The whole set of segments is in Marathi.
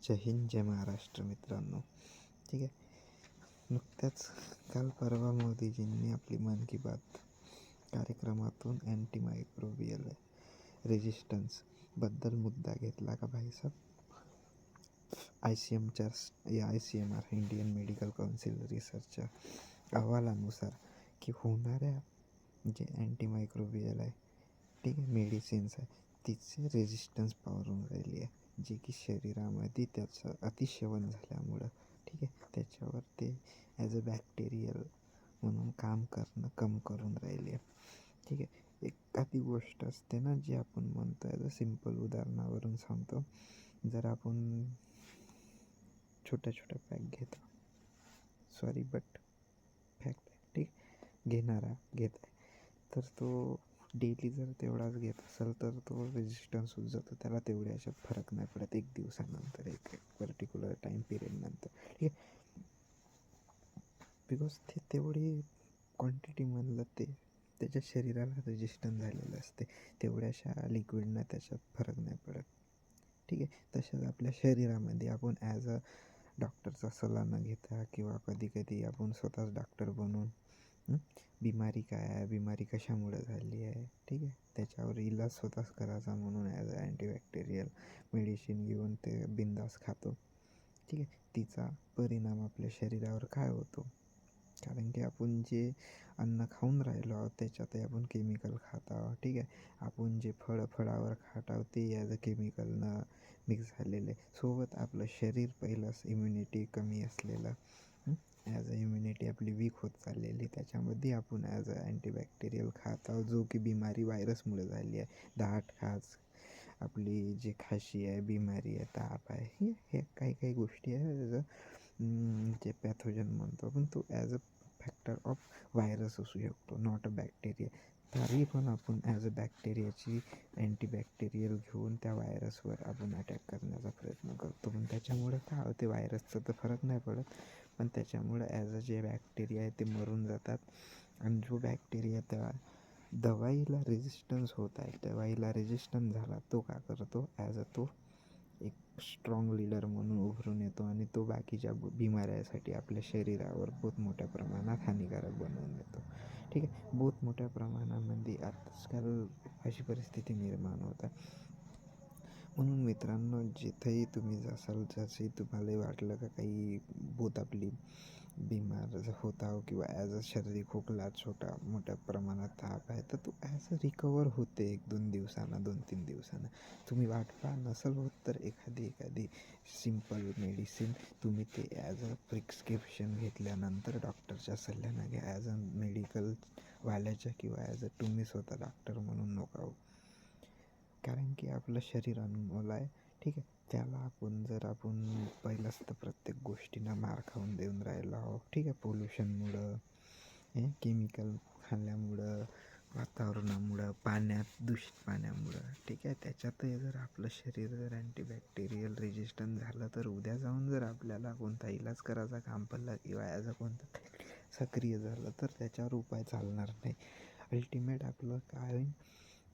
जय हिंद, जय महाराष्ट्र मित्रांनो. ठीक आहे. नुकत्याच काल परवा मोदीजींनी आपली मन की बात कार्यक्रमातून अँटीमायक्रोबियल रेजिस्टन्सबद्दल मुद्दा घेतला का भाईसाहेब. ICMR इंडियन मेडिकल काउन्सिल रिसर्चच्या अहवालानुसार की होणाऱ्या जे अँटीमायक्रोबियल आहे, ठीक आहे, मेडिसिन्स आहे, तिचे रेजिस्टन्स पावरून राहिली आहे, जे की शरीरामध्ये त्याचं अतिसेवन झाल्यामुळं, ठीक आहे, त्याच्यावर ते ॲज अ बॅक्टेरियल म्हणून काम करणं कम करून राहिली आहे. ठीक आहे. एखादी गोष्ट असते ना, जी आपण म्हणतो, ॲज अ सिम्पल उदाहरणावरून सांगतो. जर आपण छोट्या छोट्या पॅक फॅक्ट, ठीक, घेणारा घेत आहे, तर तो डेली जर तेवढाच घेत असेल तर तो रेजिस्टन्स होत जातो. त्याला तेवढ्या अशात फरक नाही पडत एक दिवसानंतर, एक पर्टिक्युलर टाईम पिरियडनंतर, ठीक आहे. बिकॉज ते तेवढी क्वांटिटीमधलं ते त्याच्या शरीराला रेजिस्टन्स झालेलं असते. तेवढ्याशा लिक्विडनं त्याच्यात फरक नाही पडत. ठीक आहे. तसंच आपल्या शरीरामध्ये आपण ॲज अ डॉक्टरचा सल्ला न घेता किंवा कधी कधी आपण स्वतःच डॉक्टर बनून बिमारी काय आहे, बिमारी कशामुळे झाली आहे, ठीक आहे, त्याच्यावर इलाज स्वतःच करायचा म्हणून ॲज अ अँटीबॅक्टेरियल मेडिसिन घेऊन ते बिंदास खातो. ठीक आहे. तिचा परिणाम आपल्या शरीरावर काय होतो, कारण की आपण जे अन्न खाऊन राहिलो आहोत त्याच्यातही आपण केमिकल खात आहोत. ठीक आहे. आपण जे फळावर खात आहोत ते ॲज अ केमिकलनं मिक्स झालेले. सोबत आपलं शरीर पहिलंच इम्युनिटी कमी असलेलं, ॲज अ इम्युनिटी आपली वीक होत चाललेली, त्याच्यामध्ये आपण ॲज अ अँटीबॅक्टेरियल खात आहोत, जो की बिमारी व्हायरसमुळे झाली आहे. दाट खाज, आपली जी खाशी आहे, बिमारी आहे, ताप आहे, हे काही गोष्टी आहे ॲज अ जे पॅथोजन म्हणतो आपण, तो as a factor of virus असू शकतो, नॉट अ बॅक्टेरिया. तरी पण आपण ॲज अ बॅक्टेरियाची अँटीबॅक्टेरियल घेऊन त्या व्हायरसवर आपण अटॅक करण्याचा प्रयत्न करतो. पण त्याच्यामुळे काय होते, व्हायरसचा तर फरक नाही पडत, पण त्याच्यामुळे ॲज अ जे बॅक्टेरिया आहे ते मरून जातात. आणि जो बॅक्टेरिया त्या दवाईला रेजिस्टन्स होत आहे, दवाईला रेजिस्टन्स झाला, तो काय करतो, ॲज अ तो एक स्ट्रॉंग लीडर म्हणून उभरून येतो आणि तो बाकीच्या बिमाऱ्यासाठी आपल्या शरीरावर बहुत मोठ्या प्रमाणात हानिकारक बनवून येतो. ठीक आहे. बहुत मोठ्या प्रमाणामध्ये आजकाल अशी परिस्थिती निर्माण होत आहे. म्हणून मित्रांनो, जिथंही तुम्ही जासाल, जसंही तुम्हाला वाटलं का काही बहुत आपली बिमार होत आहो किंवा ॲज अ सर्दी खोकला, छोटा मोठ्या प्रमाणात ताप आहे, तर तो ॲज अ रिकवर होते 1-2 दिवसानं, 2-3 दिवसानं. तुम्ही वाट पाहा, नसेल होत तर एखादी सिम्पल मेडिसिन तुम्ही ते ॲज अ प्रिस्क्रिप्शन घेतल्यानंतर डॉक्टरच्या सल्ल्यानं घ्या. ॲज अ मेडिकलवाल्याच्या किंवा ॲज अ तुम्ही स्वतः डॉक्टर म्हणून नका हो. कारण की आपलं शरीर अनमोल आहे. ठीक आहे. त्याला आपण पहिलंच तर प्रत्येक गोष्टींना मार खाऊन देऊन राहिलो आहोत. ठीक आहे. पोल्युशनमुळं, केमिकल खाल्ल्यामुळं, वातावरणामुळं, दूषित पाण्यामुळं, ठीक आहे. त्याच्यातही जर आपलं शरीर जर अँटीबॅक्टेरियल रेजिस्टन्स झालं, तर उद्या जाऊन जर आपल्याला कोणता इलाज करायचा काम पडला किंवा ॲज अ कोणतं सक्रिय झालं, तर त्याच्यावर उपाय चालणार नाही. अल्टिमेट आपलं काय होईल,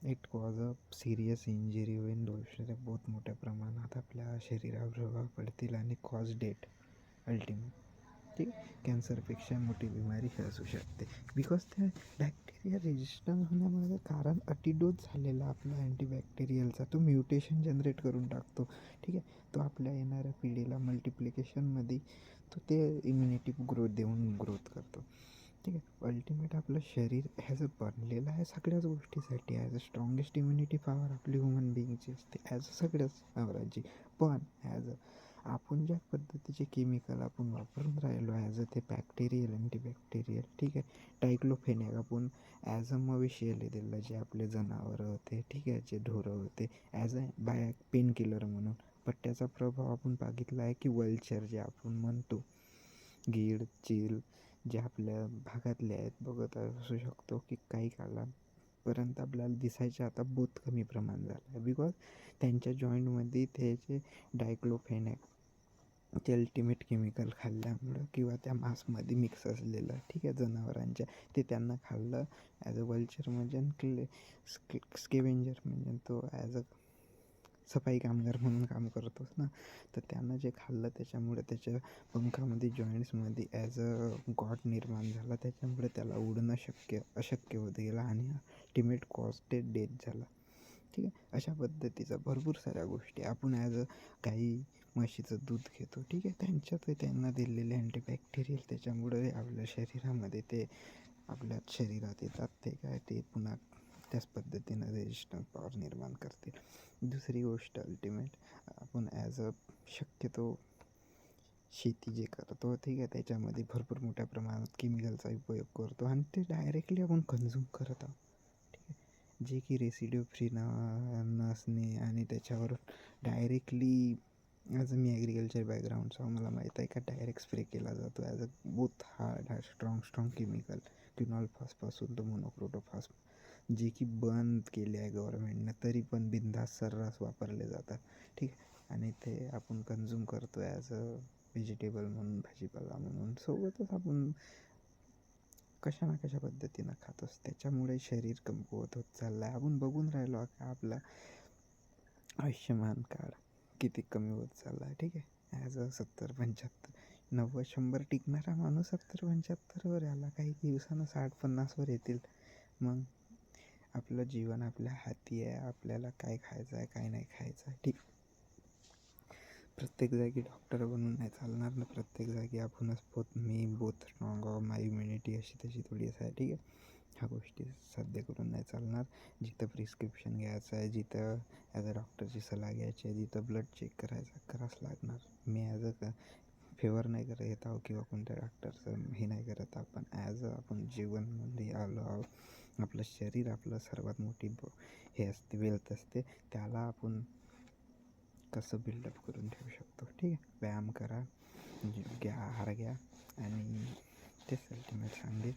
it cause a serious injury होईल. बहुत मोठ्या प्रमाणात आपल्या शरीरावर प्रभाव पडतील आणि कॉज डेट अल्टिमेट. ठीक आहे. कॅन्सरपेक्षा मोठी बिमारी ही असू शकते. बिकॉज त्या बॅक्टेरिया रेजिस्टन्स होण्यामागे कारण अतिडोस झालेला आपला अँटीबॅक्टेरियलचा, तो म्युटेशन जनरेट करून टाकतो. ठीक आहे. तो आपल्या येणाऱ्या पिढीला मल्टिप्लिकेशनमध्ये तो ते इम्युनिटी ग्रोथ करतो. ठीक आहे. अल्टिमेट आपलं शरीर ॲज अ बनलेलं आहे सगळ्याच गोष्टीसाठी. As a strongest immunity power आपली ह्युमन बिईंगची असते, ॲज अ सगळ्याच नवराची. पण ॲज अ आपण ज्या पद्धतीचे केमिकल आपण वापरून राहिलो, ॲज अ ते बॅक्टेरियल, अँटीबॅक्टेरियल, ठीक आहे, टायक्लोफेनेक आपण ॲज अ मविशियली दिलं, जे आपले जनावरं होते, ठीक आहे, जे ढोरं होते, ॲज अ पेन किलर म्हणून. पण त्याचा प्रभाव आपण बघितला आहे की वल्चर जे आपण म्हणतो, गीड, चील, जे आपल्या भागातले आहेत, बघत असू शकतो की काही काळापर्यंत आपल्याला दिसायचे आता बहुत कमी प्रमाण झालं आहे. बिकॉज त्यांच्या जॉईंटमध्ये त्याचे डायक्लोफेनेक, ते अल्टिमेट केमिकल खाल्ल्यामुळं किंवा त्या मांसमध्ये मिक्स असलेलं, ठीक आहे, जनावरांच्या, ते त्यांना खाल्लं. ॲज अ वल्चर म्हणजे स्केवेंजर म्हणजे तो ॲज अ सफाई कामगार म्हणून काम करतोच ना, तर त्यानं जे खाल्लं त्याच्यामुळे त्याच्या पंखामध्ये जॉईंट्समध्ये ॲज अ गॉट निर्माण झाला. त्याच्यामुळे त्याला उडणं अशक्य होत गेलं आणि अल्टिमेट कॉस्टेड डेथ झाला. ठीक आहे. अशा पद्धतीचा भरपूर साऱ्या गोष्टी आपण ॲज अ गाई म्हशीचं दूध घेतो. ठीक आहे. त्यांच्यात त्यांना दिलेले अँटीबॅक्टेरियल त्याच्यामुळे आपल्या शरीरामध्ये ते आपल्या शरीरात येतात. ते काय ते पुन्हा त्याच पद्धतीनं रेजिस्टन्स पॉवर निर्माण करतील. दुसरी गोष्ट अल्टिमेट आपण ॲज अ शक्यतो शेती जे करतो ठीक आहे त्याच्यामध्ये भरपूर मोठ्या प्रमाणात केमिकलचा उपयोग करतो आणि ते डायरेक्टली आपण कन्झ्युम करत आहोत. ठीक आहे. जे की रेसिड्यू फ्री नसणे आणि त्याच्यावर डायरेक्टली ॲज अ मी ॲग्रिकल्चर बॅकग्राऊंडचा मला माहीत आहे का डायरेक्ट स्प्रे केला जातो as a both hard strong chemical क्विनॉल्फासपासून तर मोनोक्रोटोफास जे की बंद केले आहे गव्हर्मेंटनं तरी पण बिनधास्त सर्रास वापरले जातात. ठीक आहे. आणि ते आपण कन्झ्युम करतो ॲज अ व्हेजिटेबल म्हणून भाजीपाला म्हणून सोबतच आपण कशा ना कशा पद्धतीनं खातोच. त्याच्यामुळे शरीर कमकुवत होत चाललं आहे. आपण बघून राहिलो का आपला आयुष्यमान कार्ड किती कमी होत चालला आहे. ठीक आहे. ॲज अ 70-75 90-100 टिकणारा माणूस 70-75वर आला. काही दिवसानं 60-50वर येतील. मग आपलं जीवन आपल्या हाती आहे. आपल्याला काय खायचं आहे काय नाही खायचं आहे. ठीक. प्रत्येक जागी डॉक्टर बनून नाही चालणार ना. प्रत्येक जागी आपणच मी बोथ स्ट्रॉंग माय इम्युनिटी अशी तशी थोडी आहे. ठीक आहे. ह्या गोष्टी साध्य करून नाही चालणार. जिथं प्रिस्क्रिप्शन घ्यायचं आहे जिथं ॲज अ डॉक्टरची सल्ला घ्यायची आहे जिथं ब्लड चेक करावंच लागणार. मी ॲज अ फेवर नाही करत येत आहो किंवा कोणत्या डॉक्टरचं हे नाही करत. आपण ॲज अ आपण जीवनमध्ये आलो आहोत. आपलं शरीर आपलं सर्वात मोठी हे असते वेल्थ असते. त्याला आपण कसं बिल्डअप करून ठेवू शकतो. ठीक आहे. व्यायाम करा, योग्य आहार घ्या आणि तेच अल्टिमेट सांगेल.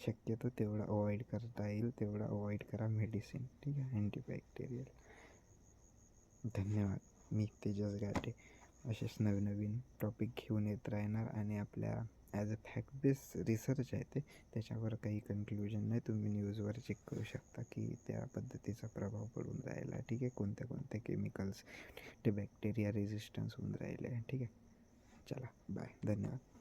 शक्यतो तेवढं अवॉइड करता येईल तेवढं अवॉइड करा मेडिसिन. ठीक आहे. अँटीबॅक्टेरियल. धन्यवाद. मी तेजस गाठे असेच नवीन टॉपिक घेऊन येत राहणार आणि आपल्या as a fact base research आहे ते त्याच्यावर काही कन्क्लुजन नाही. तुम्ही न्यूजवर चेक करू शकता की त्या पद्धतीचा प्रभाव पडून राहिला. ठीक आहे. कोणत्या केमिकल्स ते बॅक्टेरिया रेजिस्टन्स होऊन राहिले. ठीक आहे. चला बाय. धन्यवाद.